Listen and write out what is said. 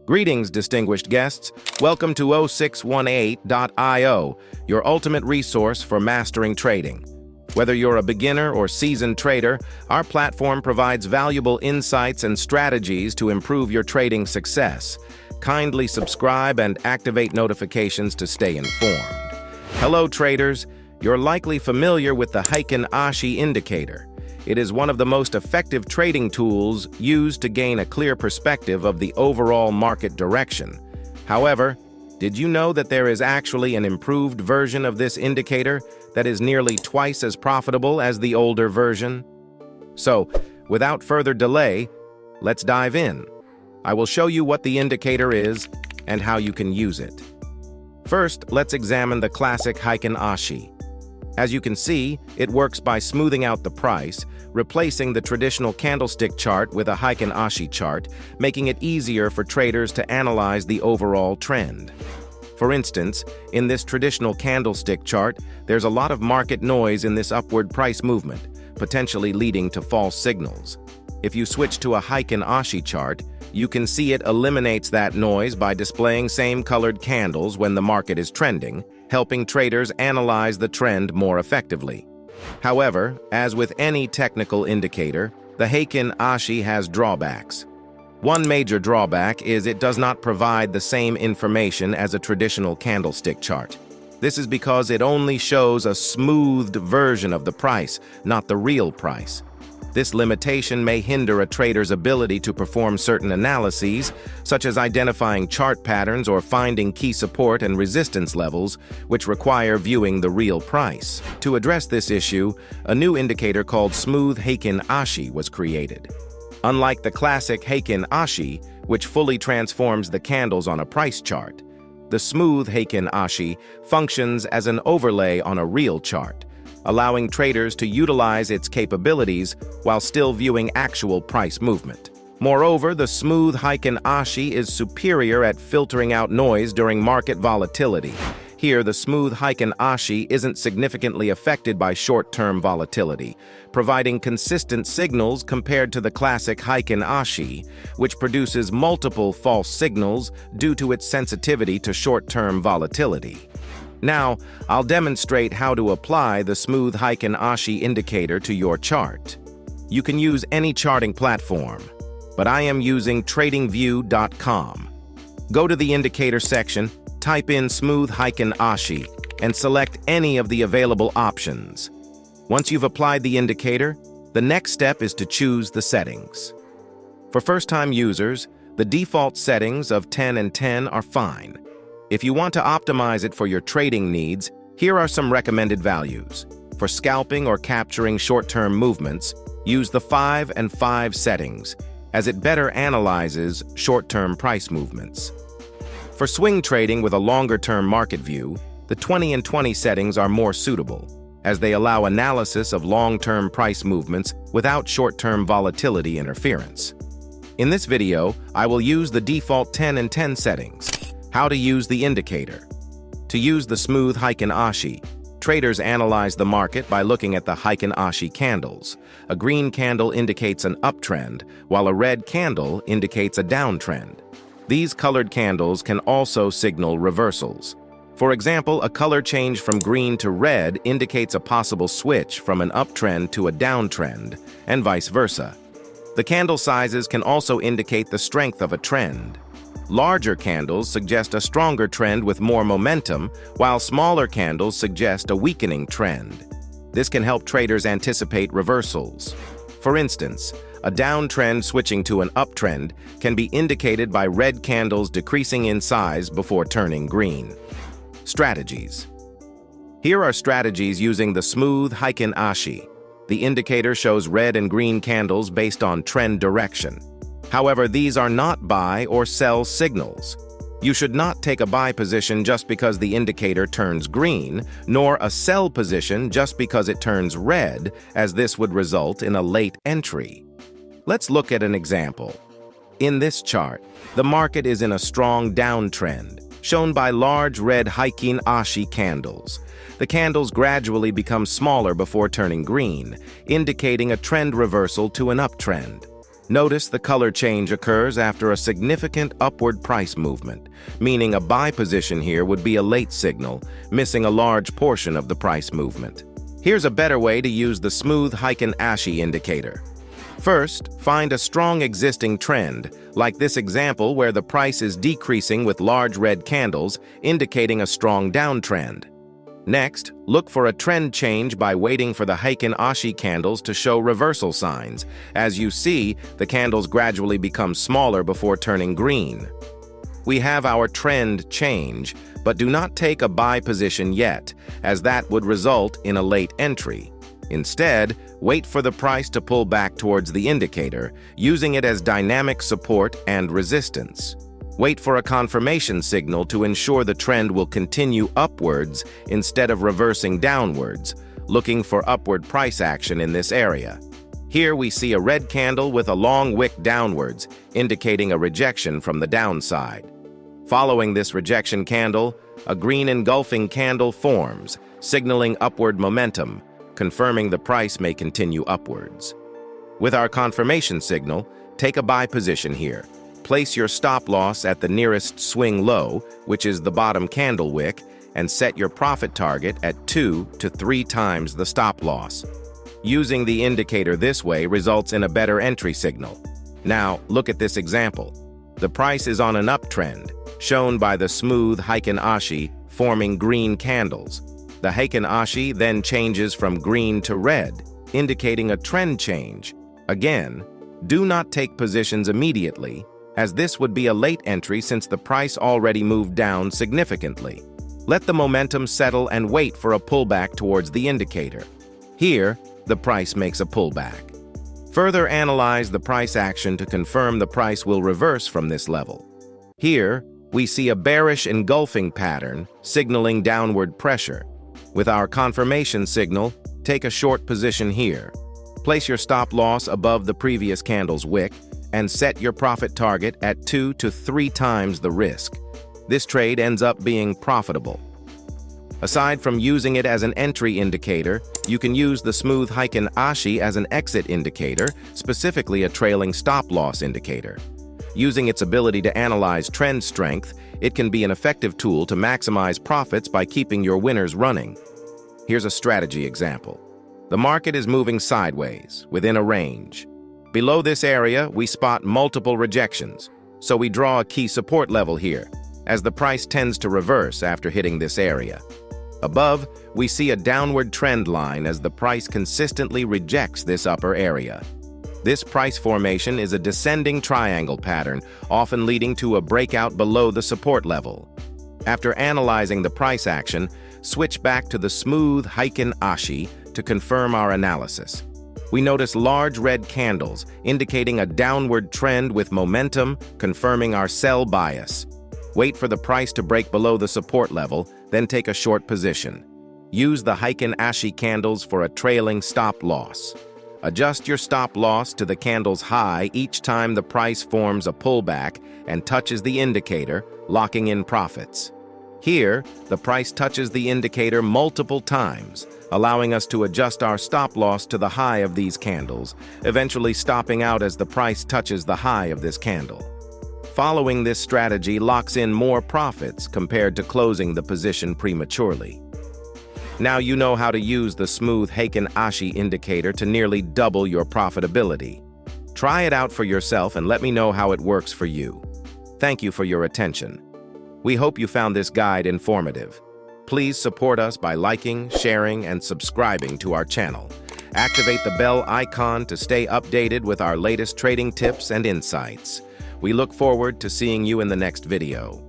Greetings, distinguished guests. Welcome to 0618.io, your ultimate resource for mastering trading. Whether you're a beginner or seasoned trader, our platform provides valuable insights and strategies to improve your trading success. Kindly subscribe and activate notifications to stay informed. Hello, traders. You're likely familiar with the Heikin Ashi indicator. It is one of the most effective trading tools used to gain a clear perspective of the overall market direction. However, did you know that there is actually an improved version of this indicator that is nearly twice as profitable as the older version? So, without further delay, let's dive in. I will show you what the indicator is and how you can use it. First, let's examine the classic Heikin Ashi. As you can see, it works by smoothing out the price, replacing the traditional candlestick chart with a Heikin Ashi chart, making it easier for traders to analyze the overall trend. For instance, in this traditional candlestick chart, there's a lot of market noise in this upward price movement, potentially leading to false signals. If you switch to a Heikin Ashi chart, you can see it eliminates that noise by displaying same-colored candles when the market is trending, helping traders analyze the trend more effectively. However, as with any technical indicator, the Heikin Ashi has drawbacks. One major drawback is it does not provide the same information as a traditional candlestick chart. This is because it only shows a smoothed version of the price, not the real price. This limitation may hinder a trader's ability to perform certain analyses, such as identifying chart patterns or finding key support and resistance levels, which require viewing the real price. To address this issue, a new indicator called Smooth Heikin Ashi was created. Unlike the classic Heikin Ashi, which fully transforms the candles on a price chart, the Smooth Heikin Ashi functions as an overlay on a real chart, allowing traders to utilize its capabilities while still viewing actual price movement. Moreover, the Smooth Heikin Ashi is superior at filtering out noise during market volatility. Here, the Smooth Heikin Ashi isn't significantly affected by short-term volatility, providing consistent signals compared to the classic Heikin Ashi, which produces multiple false signals due to its sensitivity to short-term volatility. Now, I'll demonstrate how to apply the Smooth Heikin Ashi indicator to your chart. You can use any charting platform, but I am using TradingView.com. Go to the indicator section, type in Smooth Heikin Ashi, and select any of the available options. Once you've applied the indicator, the next step is to choose the settings. For first-time users, the default settings of 10 and 10 are fine. If you want to optimize it for your trading needs, here are some recommended values. For scalping or capturing short-term movements, use the 5 and 5 settings, as it better analyzes short-term price movements. For swing trading with a longer-term market view, the 20 and 20 settings are more suitable, as they allow analysis of long-term price movements without short-term volatility interference. In this video, I will use the default 10 and 10 settings. How to use the indicator. To use the Smooth Heikin Ashi, traders analyze the market by looking at the Heikin Ashi candles. A green candle indicates an uptrend, while a red candle indicates a downtrend. These colored candles can also signal reversals. For example, a color change from green to red indicates a possible switch from an uptrend to a downtrend, and vice versa. The candle sizes can also indicate the strength of a trend. Larger candles suggest a stronger trend with more momentum, while smaller candles suggest a weakening trend. This can help traders anticipate reversals. For instance, a downtrend switching to an uptrend can be indicated by red candles decreasing in size before turning green. Strategies. Here are strategies using the Smooth Heikin Ashi. The indicator shows red and green candles based on trend direction. However, these are not buy or sell signals. You should not take a buy position just because the indicator turns green, nor a sell position just because it turns red, as this would result in a late entry. Let's look at an example. In this chart, the market is in a strong downtrend, shown by large red Heikin Ashi candles. The candles gradually become smaller before turning green, indicating a trend reversal to an uptrend. Notice the color change occurs after a significant upward price movement, meaning a buy position here would be a late signal, missing a large portion of the price movement. Here's a better way to use the smooth Heikin Ashi indicator. First, find a strong existing trend, like this example where the price is decreasing with large red candles, indicating a strong downtrend. Next, look for a trend change by waiting for the Heikin Ashi candles to show reversal signs. As you see, the candles gradually become smaller before turning green. We have our trend change, but do not take a buy position yet, as that would result in a late entry. Instead, wait for the price to pull back towards the indicator, using it as dynamic support and resistance. Wait for a confirmation signal to ensure the trend will continue upwards instead of reversing downwards, looking for upward price action in this area. Here we see a red candle with a long wick downwards, indicating a rejection from the downside. Following this rejection candle, a green engulfing candle forms, signaling upward momentum, confirming the price may continue upwards. With our confirmation signal, take a buy position here. Place your stop loss at the nearest swing low, which is the bottom candle wick, and set your profit target at 2 to 3 times the stop loss. Using the indicator this way results in a better entry signal. Now, look at this example. The price is on an uptrend, shown by the smooth Heikin Ashi forming green candles. The Heikin Ashi then changes from green to red, indicating a trend change. Again, do not take positions immediately, as this would be a late entry since the price already moved down significantly. Let the momentum settle and wait for a pullback towards the indicator. Here, the price makes a pullback. Further analyze the price action to confirm the price will reverse from this level. Here, we see a bearish engulfing pattern signaling downward pressure. With our confirmation signal, take a short position here. Place your stop loss above the previous candle's wick and set your profit target at 2 to 3 times the risk. This trade ends up being profitable. Aside from using it as an entry indicator, you can use the smooth Heikin Ashi as an exit indicator, specifically a trailing stop loss indicator. Using its ability to analyze trend strength, it can be an effective tool to maximize profits by keeping your winners running. Here's a strategy example. The market is moving sideways, within a range. Below this area, we spot multiple rejections, so we draw a key support level here, as the price tends to reverse after hitting this area. Above, we see a downward trend line as the price consistently rejects this upper area. This price formation is a descending triangle pattern, often leading to a breakout below the support level. After analyzing the price action, switch back to the smooth Heikin Ashi to confirm our analysis. We notice large red candles, indicating a downward trend with momentum, confirming our sell bias. Wait for the price to break below the support level, then take a short position. Use the Heikin Ashi candles for a trailing stop loss. Adjust your stop loss to the candle's high each time the price forms a pullback and touches the indicator, locking in profits. Here, the price touches the indicator multiple times, allowing us to adjust our stop loss to the high of these candles, eventually stopping out as the price touches the high of this candle. Following this strategy locks in more profits compared to closing the position prematurely. Now you know how to use the smooth Heikin Ashi indicator to nearly double your profitability. Try it out for yourself and let me know how it works for you. Thank you for your attention. We hope you found this guide informative. Please support us by liking, sharing, and subscribing to our channel. Activate the bell icon to stay updated with our latest trading tips and insights. We look forward to seeing you in the next video.